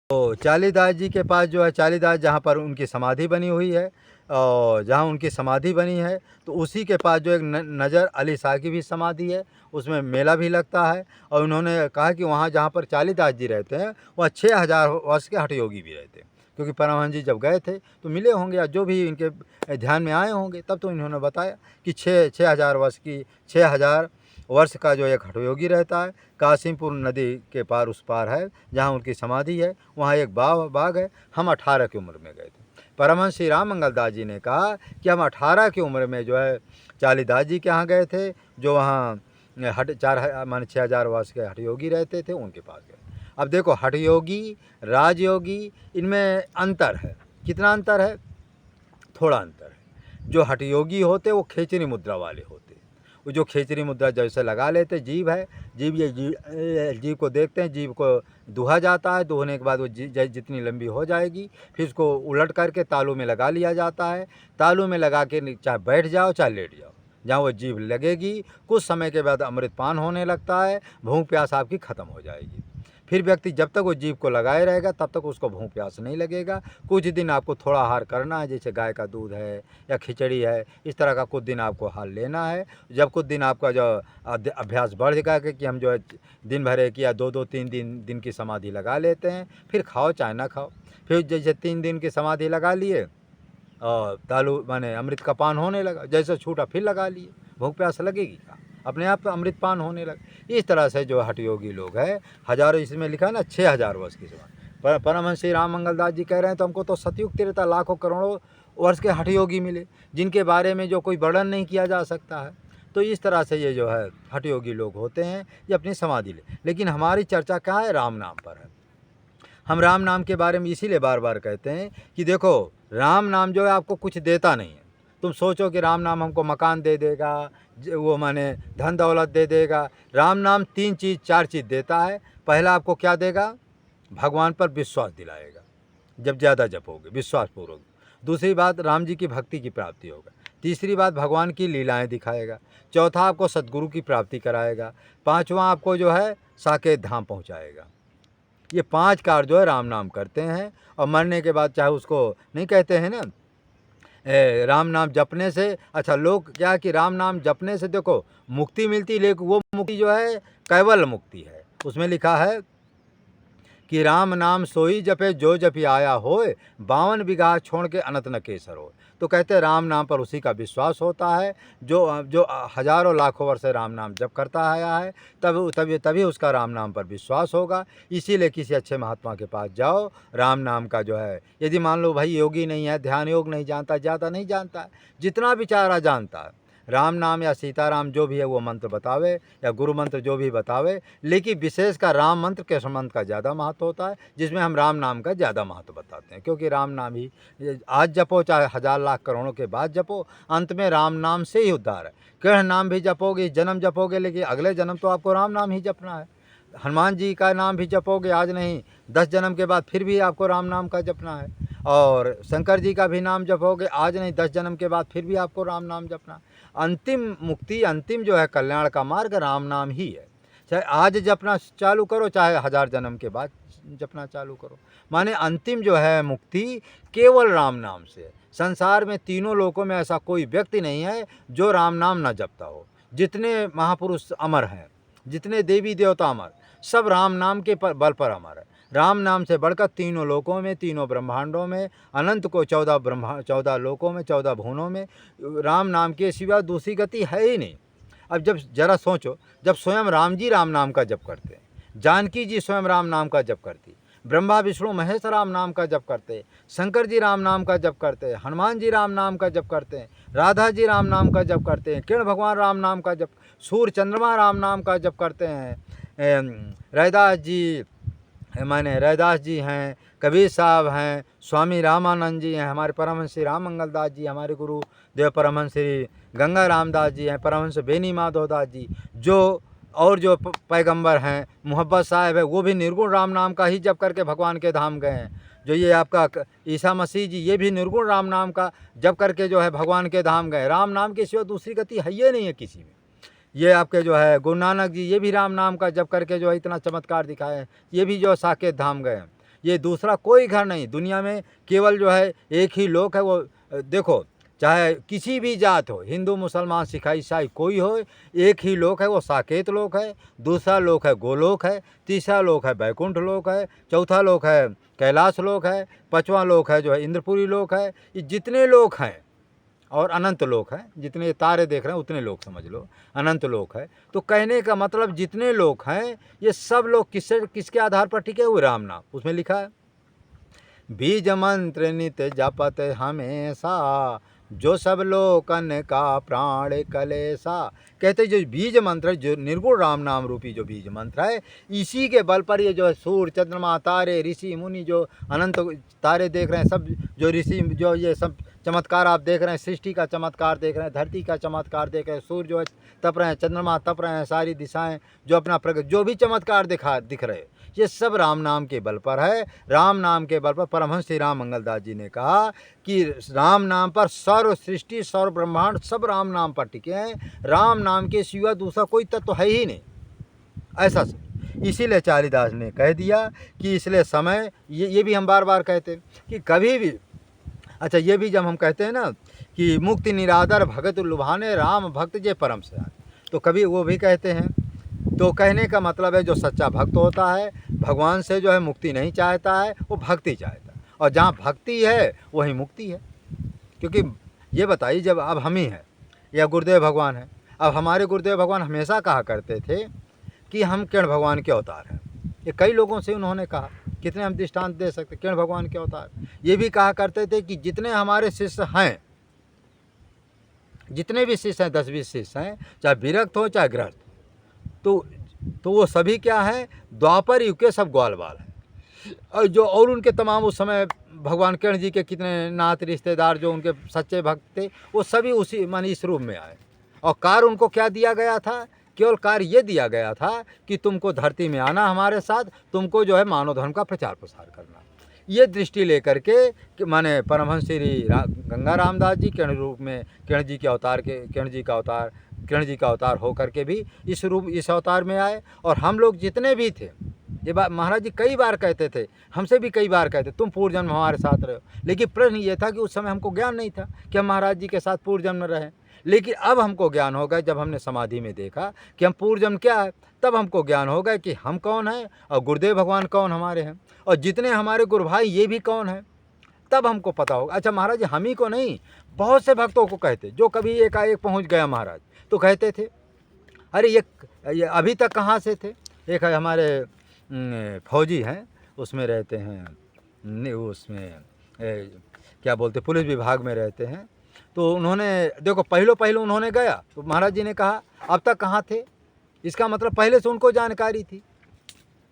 तो चालीदास जी के पास जो है, चालीदास जहाँ पर उनकी समाधि बनी हुई है, और जहाँ उनकी समाधि बनी है तो उसी के पास जो एक नज़र अली शाह की भी समाधि है, उसमें मेला भी लगता है। और उन्होंने कहा कि वहाँ जहाँ पर चालीदास जी रहते हैं वहाँ 6000 वर्ष के हठ योगी भी रहते हैं, क्योंकि परमहंस जी जब गए थे तो मिले होंगे, या जो भी इनके ध्यान में आए होंगे, तब तो इन्होंने बताया कि 6000 वर्ष का जो एक हठयोगी रहता है। कासीमपुर नदी के पार उस पार है जहाँ उनकी समाधि है, वहाँ एक बाग है। हम 18 की उम्र में गए थे। परमहंस श्री राम मंगल दास जी ने कहा कि हम 18 की उम्र में जो है चालीदास जी के यहाँ गए थे, जो वहाँ हट 6000 वर्ष के हठयोगी रहते थे, उनके पास गए। अब देखो, हठयोगी राजयोगी इनमें अंतर है। कितना अंतर है? थोड़ा अंतर है। जो हठयोगी होते वो खेचरी मुद्रा वाले होते, वो जो खेचरी मुद्रा जैसे लगा लेते, जीव है, जीव को देखते हैं, जीव को दुहा जाता है, दुहने के बाद वो जितनी लंबी हो जाएगी फिर उसको उलट करके तालू में लगा लिया जाता है। तालू में लगा के चाहे बैठ जाओ चाहे लेट जाओ, जहाँ वो जीभ लगेगी कुछ समय के बाद अमृतपान होने लगता है, भूख प्यास आपकी ख़त्म हो जाएगी। फिर व्यक्ति जब तक वो जीभ को लगाए रहेगा तब तक उसको भूख प्यास नहीं लगेगा। कुछ दिन आपको थोड़ा आहार करना है, जैसे गाय का दूध है या खिचड़ी है, इस तरह का कुछ दिन आपको आहार लेना है। जब कुछ दिन आपका जो अभ्यास बढ़ जाएगा कि हम जो है दिन भर एक या 2-3 दिन की समाधि लगा लेते हैं, फिर खाओ चाहे ना खाओ। फिर जैसे 3 दिन की समाधि लगा लिए और तालू माने अमृत का पान होने लगा, जैसे छूटा फिर लगा लिए, भूख प्यास लगेगी क्या? अपने आप अमृत पान होने लगा। इस तरह से जो हठयोगी लोग हैं, हजारों, इसमें लिखा है ना 6000 वर्ष की समाधि। परमहंस श्री राम मंगल दास जी कह रहे हैं तो हमको तो सतयुग त्रेता लाखों करोड़ों वर्ष के हठयोगी मिले, जिनके बारे में जो कोई वर्णन नहीं किया जा सकता है। तो इस तरह से ये जो है हठयोगी लोग होते हैं, ये अपनी समाधि लेकिन हमारी चर्चा क्या है? राम नाम पर है। हम राम नाम के बारे में इसीलिए बार बार कहते हैं कि देखो, राम नाम जो है आपको कुछ देता नहीं है। तुम सोचो कि राम नाम हमको मकान दे देगा, वो माने धन दौलत दे देगा। राम नाम 3 चीज़ 4 चीज़ देता है। पहला आपको क्या देगा? भगवान पर विश्वास दिलाएगा, जब ज़्यादा जपोगे विश्वासपूर्वक। दूसरी बात, राम जी की भक्ति की प्राप्ति होगा। तीसरी बात, भगवान की लीलाएं दिखाएगा। चौथा, आपको सद्गुरु की प्राप्ति कराएगा। पाँचवा, आपको जो है साकेत धाम पहुँचाएगा। ये 5 कार्य जो है राम नाम करते हैं। और मरने के बाद चाहे उसको नहीं कहते हैं ना, राम नाम जपने से, अच्छा लोग क्या कि राम नाम जपने से देखो मुक्ति मिलती, लेकिन वो मुक्ति जो है कैवल मुक्ति है। उसमें लिखा है कि राम नाम सोई जपे जो जपी आया होए, 52 बिगहा छोड़ के अनंत न केसर हो। तो कहते हैं राम नाम पर उसी का विश्वास होता है जो हजारों लाखों वर्ष से राम नाम जप करता आया है, तभी उसका राम नाम पर विश्वास होगा। इसीलिए किसी अच्छे महात्मा के पास जाओ, राम नाम का जो है, यदि मान लो भाई योगी नहीं है, ध्यान योग नहीं जानता, ज़्यादा नहीं जानता है, जितना बेचारा जानता है, राम नाम या सीताराम जो भी है वो मंत्र बतावे, या गुरु मंत्र जो भी बतावे, लेकिन विशेष का राम मंत्र कृष्ण मंत्र का ज़्यादा महत्व होता है, जिसमें हम राम नाम का ज़्यादा महत्व बताते हैं। क्योंकि राम नाम ही आज जपो चाहे हज़ार लाख करोड़ों के बाद जपो, अंत में राम नाम से ही उद्धार है। कृष्ण नाम भी जपोगे, जन्म जपोगे, लेकिन अगले जन्म तो आपको राम नाम ही जपना है। हनुमान जी का नाम भी जपोगे, आज नहीं 10 जन्म के बाद फिर भी आपको राम नाम का जपना है। और शंकर जी का भी नाम जपोगे, आज नहीं 10 जन्म के बाद फिर भी आपको राम नाम जपना है। अंतिम मुक्ति, अंतिम जो है कल्याण का मार्ग राम नाम ही है। चाहे आज जपना चालू करो, चाहे 1000 जन्म के बाद जपना चालू करो, माने अंतिम जो है मुक्ति केवल राम नाम से। संसार में तीनों लोकों में ऐसा कोई व्यक्ति नहीं है जो राम नाम ना जपता हो। जितने महापुरुष अमर हैं, जितने देवी देवता अमर, सब राम नाम के बल पर अमर है। राम नाम से बढ़कर तीनों लोकों में, तीनों ब्रह्मांडों में, अनंत को 14 लोकों में, 14 भुवनों में राम नाम के सिवा दूसरी गति है ही नहीं। अब जब जरा सोचो, जब स्वयं राम जी राम नाम का जप करते हैं, जानकी जी स्वयं राम नाम का जप करती, ब्रह्मा विष्णु महेश राम नाम का जप करते, शंकर जी राम नाम का जप करते, हनुमान जी राम नाम का जप करते हैं, राधा जी राम नाम का जप करते हैं, किरण भगवान राम नाम का जप, सूर्य चंद्रमा राम नाम का जप करते हैं, रैदास जी, माने रैदास जी हैं, कबीर साहब हैं, स्वामी रामानंद जी हैं, हमारे परमहंस श्री राम मंगल दास जी, हमारे गुरु देव परमहंस श्री गंगा रामदास जी हैं, परमहंस बेनी माधव दास जी, जो और जो पैगंबर हैं, मोहब्बत साहब है, वो भी निर्गुण राम नाम का ही जप करके भगवान के धाम गए हैं। जो ये आपका ईसा मसीह जी, ये भी निर्गुण राम नाम का जप करके जो है भगवान के धाम गए। राम नाम के सिवा दूसरी गति है ही नहीं है किसी में। ये आपके जो है गुरु नानक जी, ये भी राम नाम का जप करके जो है इतना चमत्कार दिखाए हैं, ये भी जो साकेत धाम गए हैं। ये दूसरा कोई घर नहीं दुनिया में, केवल जो है एक ही लोक है वो। देखो चाहे किसी भी जात हो, हिंदू मुसलमान सिख ईसाई कोई हो, एक ही लोक है वो साकेत लोक है, दूसरा लोक है गोलोक है, तीसरा लोक है बैकुंठ लोक है, चौथा लोक है कैलाश लोक है, पांचवा लोक है जो है इंद्रपुरी लोक है। ये जितने लोक हैं और अनंत लोक हैं, जितने तारे देख रहे हैं उतने लोक समझ लो, अनंत लोक है। तो कहने का मतलब जितने लोक हैं ये सब लोग किसके आधार पर टिके हुए? राम नाम। उसमें लिखा है बीज मंत्र नित्य जपत हमेशा, जो सब लोकन का प्राण कलेसा। कहते जो बीज मंत्र, जो निर्गुण राम नाम रूपी जो बीज मंत्र है, इसी के बल पर ये जो है सूर्य चंद्रमा तारे ऋषि मुनि जो अनंत तारे देख रहे हैं, सब जो ऋषि जो ये सब चमत्कार आप देख रहे हैं, सृष्टि का चमत्कार देख रहे हैं, धरती का चमत्कार देख रहे हैं, सूर्य जो है तप रहे हैं, चंद्रमा तप रहे हैं, सारी दिशाएं जो अपना प्रगति जो भी चमत्कार दिख रहे हैं, ये सब राम नाम के बल पर है। राम नाम के बल पर परमहंस श्री राम मंगलदास जी ने कहा कि राम नाम पर सर्व सृष्टि सर्व ब्रह्मांड सब राम नाम पर टिके हैं। राम नाम के सिवा दूसरा कोई तत्व है ही नहीं, ऐसा सब। इसीलिए चालीदास ने कह दिया कि इसलिए समय, ये भी हम बार बार कहते हैं कि कभी भी, अच्छा ये भी जब हम कहते हैं ना कि मुक्ति निरादर भगत लुभाने राम भक्त जे परम से आए, तो कभी वो भी कहते हैं। तो कहने का मतलब है जो सच्चा भक्त होता है भगवान से जो है मुक्ति नहीं चाहता है, वो भक्ति चाहता है, और जहाँ भक्ति है वहीं मुक्ति है। क्योंकि ये बताइए जब अब हम ही हैं या गुरुदेव भगवान हैं, अब हमारे गुरुदेव भगवान हमेशा कहा करते थे कि हम किरण भगवान के अवतार हैं। ये कई लोगों से उन्होंने कहा, कितने हम दृष्टांत दे सकते, किरण भगवान के अवतार। ये भी कहा करते थे कि जितने हमारे शिष्य हैं, जितने भी शिष्य हैं 10-20 शिष्य हैं, चाहे विरक्त हो चाहे गृहस्थ, तो वो सभी क्या हैं? द्वापर युग के सब ग्वाल बाल हैं। और उनके तमाम उस समय भगवान किरण जी के कितने नात रिश्तेदार जो उनके सच्चे भक्त थे, वो सभी उसी माने इस रूप में आए। और कार्य उनको क्या दिया गया था? केवल कार्य ये दिया गया था कि तुमको धरती में आना हमारे साथ, तुमको जो है मानव धर्म का प्रचार प्रसार करना। ये दृष्टि लेकर के कि माने परमहंस श्री गंगा रामदास जी किरण रूप में, किरण जी के अवतार के, किरण जी का अवतार होकर के भी इस अवतार में आए। और हम लोग जितने भी थे, ये बात महाराज जी कई बार कहते थे, हमसे भी कई बार कहते तुम पूर्व जन्म हमारे साथ रहे हो। लेकिन प्रश्न ये था कि उस समय हमको ज्ञान नहीं था कि हम महाराज जी के साथ पूर्व जन्म रहें। लेकिन अब हमको ज्ञान हो गया, जब हमने समाधि में देखा कि हम पूर्व जन्म क्या है, तब हमको ज्ञान हो गया कि हम कौन हैं और गुरुदेव भगवान कौन हमारे हैं, और जितने हमारे गुरु भाई ये भी कौन है, तब हमको पता होगा। अच्छा महाराज जी हम ही को नहीं, बहुत से भक्तों को कहते, जो कभी एकाएक पहुँच गया महाराज, तो कहते थे अरे ये अभी तक कहाँ से थे। एक है हमारे फौजी हैं, उसमें रहते हैं, उसमें क्या बोलते पुलिस विभाग में रहते हैं। तो उन्होंने देखो पहले उन्होंने गया तो महाराज जी ने कहा अब तक कहाँ थे। इसका मतलब पहले से उनको जानकारी थी।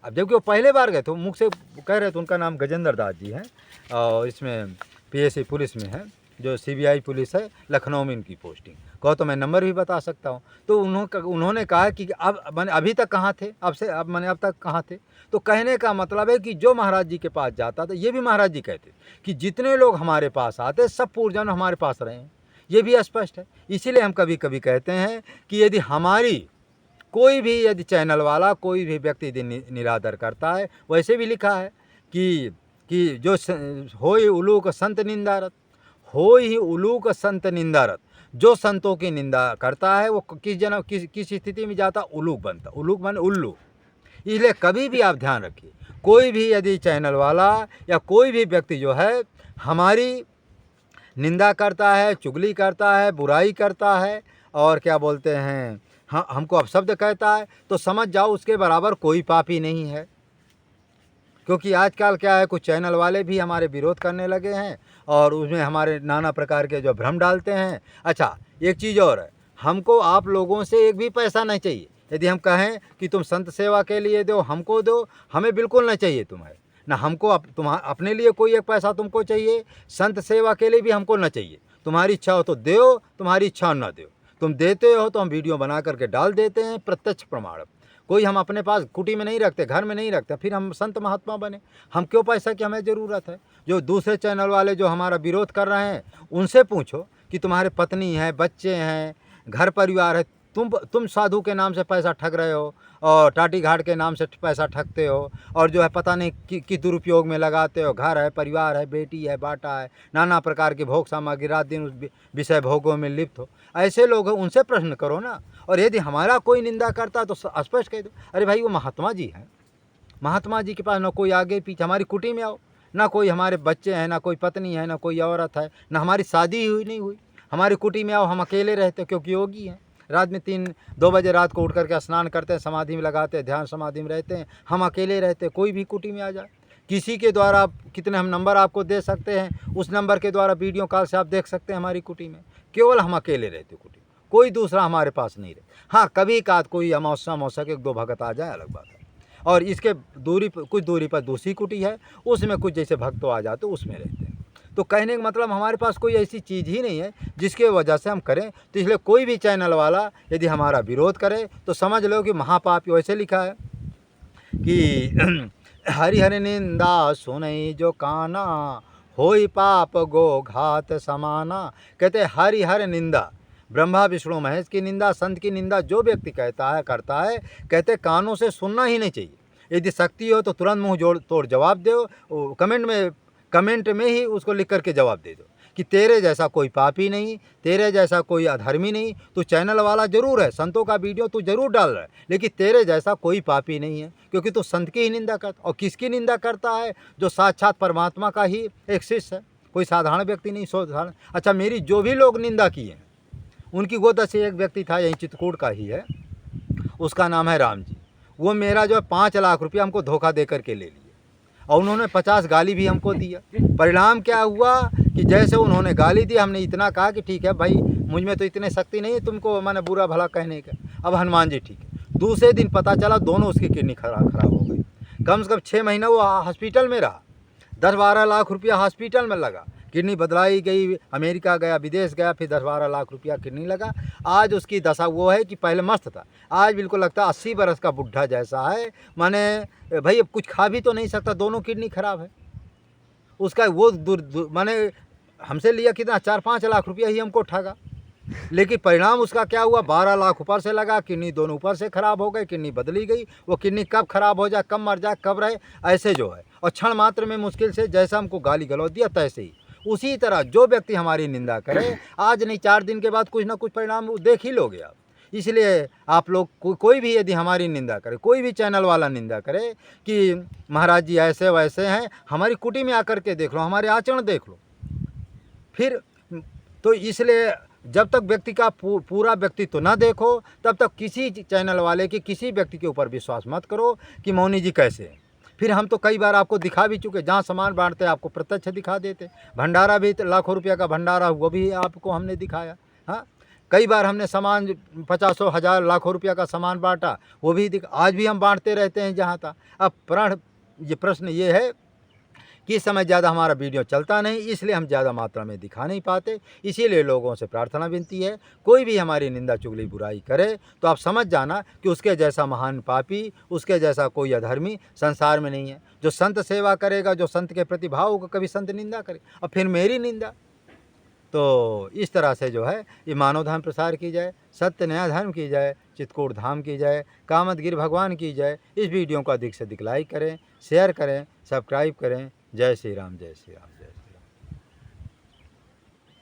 अब जबकि वो पहले बार गए तो मुख से कह रहे थे, उनका नाम गजेंद्र दास जी हैं और इसमें पीएससी पुलिस में है, जो सीबीआई पुलिस है, लखनऊ में इनकी पोस्टिंग। कहो तो मैं नंबर भी बता सकता हूँ। तो उन्होंने कहा कि अब मैंने अभी तक कहाँ थे, अब तक कहाँ थे। तो कहने का मतलब है कि जो महाराज जी के पास जाता था, ये भी महाराज जी कहते कि जितने लोग हमारे पास आते सब पूर्वजन्म हमारे पास रहे हैं, ये भी स्पष्ट है। इसीलिए हम कभी कभी कहते हैं कि यदि हमारी कोई भी यदि चैनल वाला कोई भी व्यक्ति यदि निरादर करता है, वैसे भी लिखा है कि जो होय उलूक संत निंदारत, हो ही उलूक संत निंदारत, जो संतों की निंदा करता है वो किस स्थिति में जाता, उलूक बनता। उलूक माने उल्लू। इसलिए कभी भी आप ध्यान रखिए, कोई भी यदि चैनल वाला या कोई भी व्यक्ति जो है हमारी निंदा करता है, चुगली करता है, बुराई करता है और क्या बोलते हैं हमको अपशब्द कहता है, तो समझ जाओ उसके बराबर कोई पापी नहीं है। क्योंकि आजकल क्या है, कुछ चैनल वाले भी हमारे विरोध करने लगे हैं और उसमें हमारे नाना प्रकार के जो भ्रम डालते हैं। अच्छा एक चीज़ और है, हमको आप लोगों से एक भी पैसा नहीं चाहिए। यदि हम कहें कि तुम संत सेवा के लिए दो, हमको दो, हमें बिल्कुल नहीं चाहिए तुम्हें, ना हमको अपने लिए कोई एक पैसा तुमको चाहिए, संत सेवा के लिए भी हमको न चाहिए। तुम्हारी इच्छा हो तो दो, तुम्हारी इच्छा न दो। तुम देते हो तो हम वीडियो बना करके डाल देते हैं, प्रत्यक्ष प्रमाण। कोई हम अपने पास कुटी में नहीं रखते, घर में नहीं रखते, फिर हम संत महात्मा बने। हम क्यों पैसा की हमें ज़रूरत है। जो दूसरे चैनल वाले जो हमारा विरोध कर रहे हैं उनसे पूछो कि तुम्हारे पत्नी है, बच्चे हैं, घर परिवार है, तुम साधु के नाम से पैसा ठग रहे हो और टाटी घाट के नाम से पैसा ठगते हो और जो है पता नहीं कि दुरुपयोग में लगाते हो। घर है, परिवार है, बेटी है, बाटा है, नाना प्रकार की भोग सामग्री, रात दिन उस विषय भोगों में लिप्त हो। ऐसे लोग हैं, उनसे प्रश्न करो ना। और यदि हमारा कोई निंदा करता है तो स्पष्ट कह दो, अरे भाई वो महात्मा जी हैं, महात्मा जी के पास ना कोई आगे पीछे, हमारी कुटी में आओ, ना कोई हमारे बच्चे हैं, ना कोई पत्नी है, ना कोई औरत है, ना हमारी शादी हुई नहीं हुई, हमारी कुटी में आओ, हम अकेले रहते क्योंकि योगी हैं। रात में 3-2 बजे रात को उठ करके स्नान करते हैं, समाधि में लगाते हैं, ध्यान समाधि में रहते हैं, हम अकेले रहते हैं। कोई भी कुटी में आ जाए, किसी के द्वारा कितने हम नंबर आपको दे सकते हैं, उस नंबर के द्वारा वीडियो कॉल से आप देख सकते हैं हमारी कुटी में। केवल हम अकेले रहते कुटी, कोई दूसरा हमारे पास नहीं रहे। हाँ, कभी काद कोई अमावस्या 1-2 भगत आ जाए, अलग बात है। और इसके कुछ दूरी पर दूसरी कुटी है, उसमें कुछ जैसे भक्तों आ जाते उसमें रहते हैं। तो कहने का मतलब हमारे पास कोई ऐसी चीज़ ही नहीं है जिसके वजह से हम करें। तो इसलिए कोई भी चैनल वाला यदि हमारा विरोध करे तो समझ लो कि महापापी। वैसे लिखा है कि हरि हरि निंदा सुनई जो काना, होई पाप गो घात समाना। कहते हैं हरि हरि निंदा, ब्रह्मा विष्णु महेश की निंदा, संत की निंदा जो व्यक्ति कहता है करता है, कहते कानों से सुनना ही नहीं चाहिए। यदि शक्ति हो तो तुरंत मुंह जोड़ तोड़ जवाब दो, कमेंट में ही उसको लिख करके जवाब दे दो कि तेरे जैसा कोई पापी नहीं, तेरे जैसा कोई अधर्मी नहीं। तू चैनल वाला जरूर है, संतों का वीडियो तू जरूर डाल रहा है, लेकिन तेरे जैसा कोई पापी नहीं है, क्योंकि तू संत की ही निंदा करता। और किसकी निंदा करता है? जो साक्षात परमात्मा का ही एक शिष्य है, कोई साधारण व्यक्ति नहीं। साधारण अच्छा, मेरी जो भी लोग निंदा किए हैं उनकी गोद से एक व्यक्ति था, यहीं चित्रकूट का ही है, उसका नाम है राम जी। वो मेरा जो है 5 लाख रुपया हमको धोखा दे करके ले लिए और उन्होंने 50 गाली भी हमको दिया। परिणाम क्या हुआ कि जैसे उन्होंने गाली दी, हमने इतना कहा कि ठीक है भाई, मुझ में तो इतने शक्ति नहीं है तुमको मैंने बुरा भला कहने का। अब हनुमान जी ठीक है। दूसरे दिन पता चला दोनों उसकी किडनी खराब हो गई। कम से कम 6 महीना वो हॉस्पिटल में रहा, 10-12 लाख रुपया हॉस्पिटल में लगा। किडनी बदलाई गई, अमेरिका गया, विदेश गया, फिर 10-12 लाख रुपया किडनी लगा। आज उसकी दशा वो है कि पहले मस्त था, आज बिल्कुल लगता है 80 बरस का बुढ़ा जैसा है। माने भाई अब कुछ खा भी तो नहीं सकता, दोनों किडनी खराब है उसका। वो माने हमसे लिया कितना 4-5 लाख रुपया ही हमको ठगा, लेकिन परिणाम उसका क्या हुआ, 12 लाख ऊपर से लगा, किडनी दोनों ऊपर से खराब हो गई, किडनी बदली गई। वो किडनी कब खराब हो जाए, कब मर जाए, कब रहे, ऐसे जो है। और क्षण मात्र में मुश्किल से जैसा हमको गाली गलौज दिया तैसे ही। उसी तरह जो व्यक्ति हमारी निंदा करे, आज नहीं 4 दिन के बाद कुछ ना कुछ परिणाम देख ही लोगे आप। इसलिए आप लोग कोई भी यदि हमारी निंदा करे, कोई भी चैनल वाला निंदा करे कि महाराज जी ऐसे वैसे हैं, हमारी कुटी में आकर के देख लो, हमारे आचरण देख लो फिर। तो इसलिए जब तक व्यक्ति का पूरा व्यक्तित्व ना देखो, तब तक किसी चैनल वाले के किसी व्यक्ति के ऊपर विश्वास मत करो कि मौनी जी कैसे हैं। फिर हम तो कई बार आपको दिखा भी चुके, जहाँ सामान बांटते आपको प्रत्यक्ष दिखा देते। भंडारा भी लाखों रुपया का भंडारा, वो भी आपको हमने दिखाया। हाँ, कई बार हमने सामान 50 हजार लाखों रुपया का सामान बांटा, वो भी आज भी हम बांटते रहते हैं जहाँ था। अब प्रश्न ये है कि इस समय ज़्यादा हमारा वीडियो चलता नहीं, इसलिए हम ज़्यादा मात्रा में दिखा नहीं पाते। इसीलिए लोगों से प्रार्थना विनती है, कोई भी हमारी निंदा चुगली बुराई करे तो आप समझ जाना कि उसके जैसा महान पापी, उसके जैसा कोई अधर्मी संसार में नहीं है। जो संत सेवा करेगा, जो संत के प्रति भाव होगा, कभी संत निंदा करे और फिर मेरी निंदा। तो इस तरह से जो है ये मानव धर्म प्रसार की जाए, सत्य नया धर्म की जाए, चित्रकूट धाम की जाए, कामतगिरी भगवान की जाए। इस वीडियो को अधिक से अधिक लाइक करें, शेयर करें, सब्सक्राइब करें। जय श्री राम, जय श्री राम।